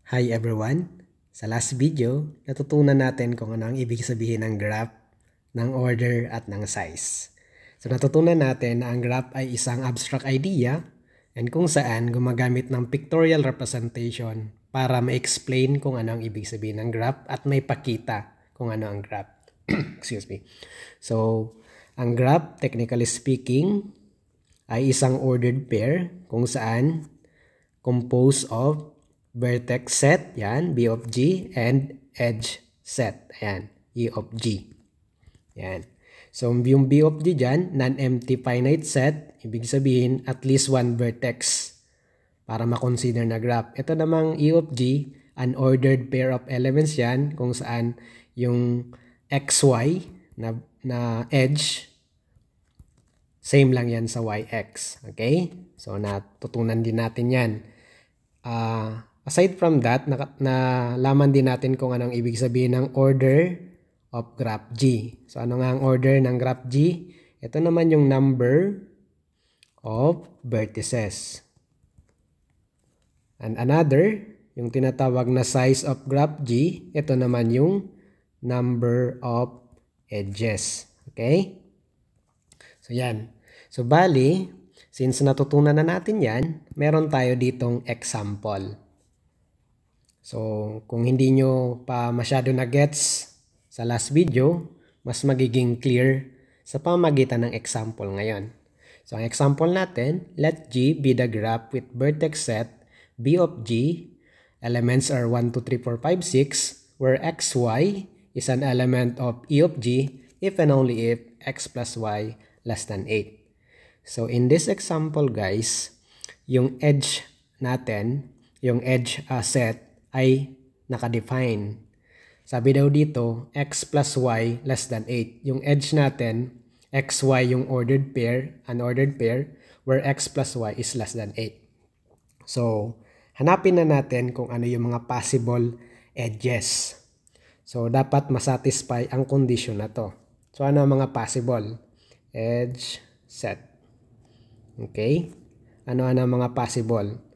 Hi everyone! Sa last video, natutunan natin kung ano ang ibig sabihin ng graph, ng order at ng size. So natutunan natin na ang graph ay isang abstract idea and kung saan gumagamit ng pictorial representation para ma-explain kung ano ang ibig sabihin ng graph at may pakita kung ano ang graph. Excuse me. So, ang graph, technically speaking, ay isang ordered pair kung saan composed of vertex set, yan, B of G, and edge set, ayan, E of G. Yan. So, yung B of G dyan, non-empty finite set, ibig sabihin at least one vertex para ma-consider na graph. Ito namang E of G, an ordered pair of elements yan, kung saan yung XY na edge, same lang yan sa YX. Okay? So, natutunan din natin yan. Aside from that, nalaman din natin kung anong ibig sabihin ng order of graph G. So, ano nga ang order ng graph G? Ito naman yung number of vertices. And another, yung tinatawag na size of graph G, ito naman yung number of edges. Okay? So, yan. So, bali, since natutunan na natin yan, meron tayo ditong example. So, kung hindi nyo pa masyado na gets sa last video, mas magiging clear sa pamamagitan ng example ngayon. So, ang example natin, let G be the graph with vertex set B of G. Elements are 1, 2, 3, 4, 5, 6, where XY is an element of E of G if and only if X plus Y less than 8. So, in this example guys, yung edge natin, yung edge set ay nakadefine. Sabi daw dito, X plus Y less than 8. Yung edge natin, XY yung ordered pair, unordered pair, where X plus Y is less than 8. So, hanapin na natin kung ano yung mga possible edges. So, dapat masatisfy ang condition na to. So, ano ang mga possible? Edge set. Okay? Ano ang mga possible?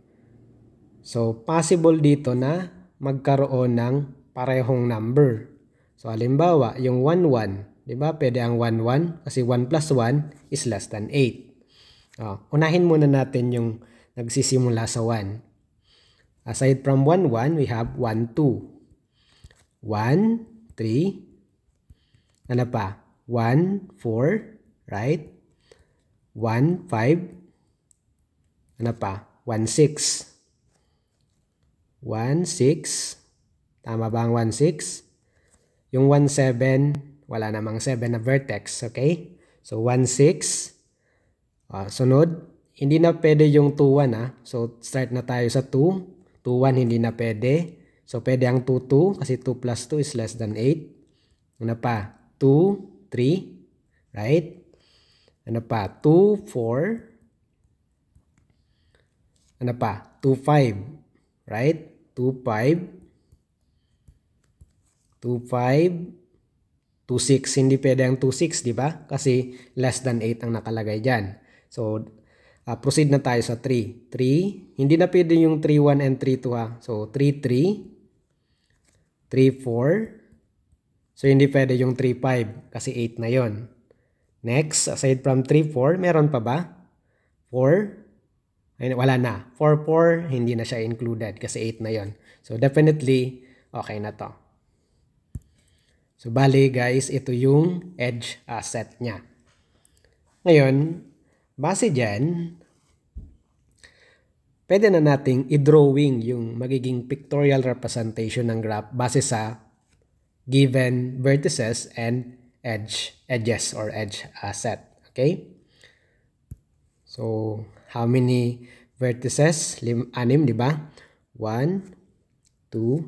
So, possible dito na magkaroon ng parehong number. So, halimbawa, yung 1, 1. Diba? Pwede ang 1, 1 kasi 1 plus 1 is less than 8. Unahin muna natin yung nagsisimula sa 1. Aside from 1, 1, we have 1, 2. 1, 3. Ano pa? 1, 4. Right? 1, 5. Ano pa? 1, 6. 1, 6. Tama ba ang 1, 6? Yung 1, 7, wala namang 7 na vertex. Okay? So, 1, 6. Sunod, hindi na pwede yung 2, 1. So, start na tayo sa 2. 2, 1, hindi na pwede. So, pwede ang 2, 2 kasi 2 plus 2 is less than 8. Ano pa? 2, 3. Right? Ano pa? 2, 4. Ano pa? 2, 5. Right? 2, 5. 2, 5. 2, 6. Hindi pwede ang 2, 6, di ba? Kasi less than 8 ang nakalagay dyan. So, proceed na tayo sa 3. 3. Hindi na pwede yung 3, 1 and 3, 2 ha. So, 3, 3. 3, 4. So, hindi pwede yung 3, 5 kasi 8 na yon. Next, aside from 3, 4, meron pa ba? 4. Ay, wala na. 4, 4, hindi na siya included kasi 8 na yon. So, definitely, okay na to. So, bali guys, ito yung edge set niya. Ngayon, base dyan, pwede na nating i-drawing yung magiging pictorial representation ng graph base sa given vertices and edges or edge set. Okay? So, how many vertices? 6, di ba? 1, 2,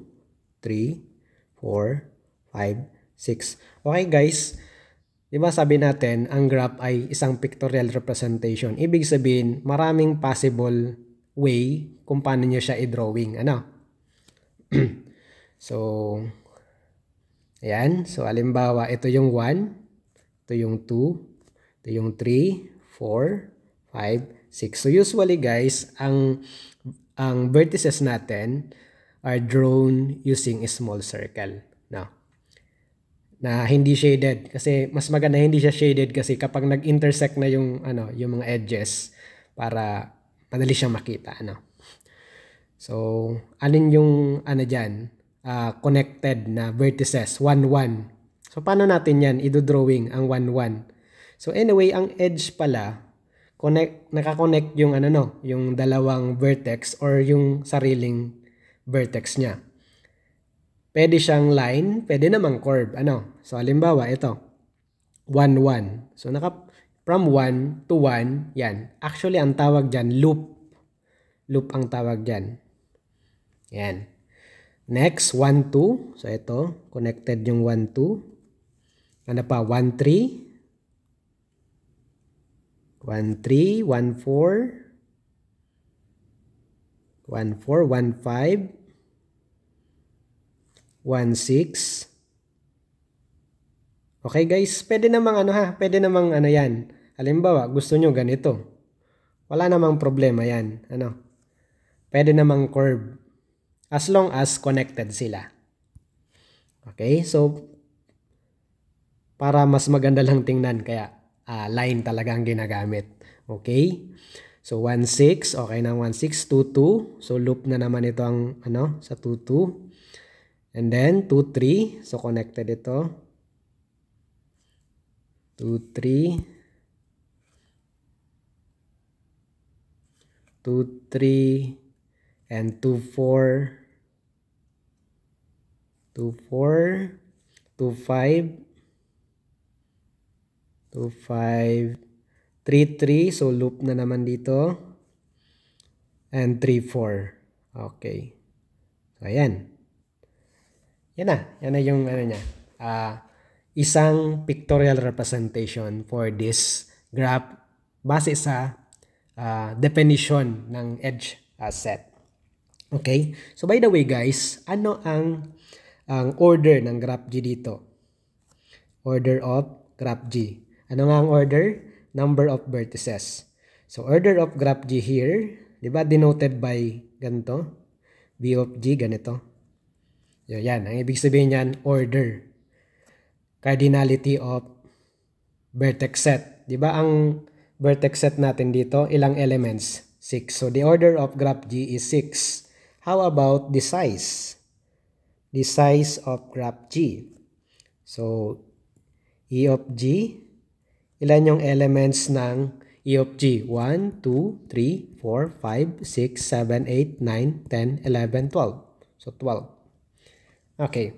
3, 4, 5, 6. Okay guys, di ba sabi natin, ang graph ay isang pictorial representation. Ibig sabihin, maraming possible way kung paano nyo siya i-drawing. Ano? So, ayan. So, halimbawa, ito yung 1, ito yung 2, ito yung 3, 4, 5, 6. So, usually guys, ang vertices natin are drawn using a small circle. No? Na hindi shaded. Kasi mas maganda hindi siya shaded kasi kapag nag-intersect na yung, yung mga edges para madali siyang makita. So, alin yung dyan? Connected na vertices, 1, 1. So, paano natin yan i-drawing ang 1, 1? So, anyway, ang edge pala, nakakonect yung yung dalawang vertex or yung sariling vertex niya. Pwede siyang line, pwede namang curve. So, halimbawa, ito. 1, 1. So, from 1 to 1, yan. Actually, ang tawag dyan, loop. Loop ang tawag dyan. Yan. Next, 1, 2. So, ito. Connected yung 1, 2. Ano pa? 1, 3. 1, 3. 1, 4. 1, 4. 1, 5. 1, 6. Okay, guys. Pwede namang Pwede namang yan. Halimbawa, gusto nyo ganito. Wala namang problema yan. Pwede namang curve. As long as connected sila. Okay, so para mas maganda lang tingnan kaya line talaga ang ginagamit. Okay? So 1, 6, okay na 1, 6, 2, 2. So loop na naman ito ang sa 2, 2. And then 2, 3. So connected ito. 2, 3. 2, 3. And 2, 4, 2, 4, 2, 5, 2, 5, 3, 3. So, loop na naman dito. And 3, 4. Okay. So, ayan. Yan na. Yan na yung niya. Isang pictorial representation for this graph base sa definition ng edge set. Okay? So, by the way guys, ano ang order ng graph G dito? Order of graph G. Ano nga ang order? Number of vertices. So, order of graph G here, di ba, denoted by ganito? V of G, ganito. Yan. Ang ibig sabihin yan, order. Cardinality of vertex set. Di ba, ang vertex set natin dito, ilang elements? 6. So, the order of graph G is 6. How about the size? The size of graph G. So, E of G, ilan yung elements ng E of G? 1, 2, 3, 4, 5, 6, 7, 8, 9, 10, 11, 12. So, 12. Okay.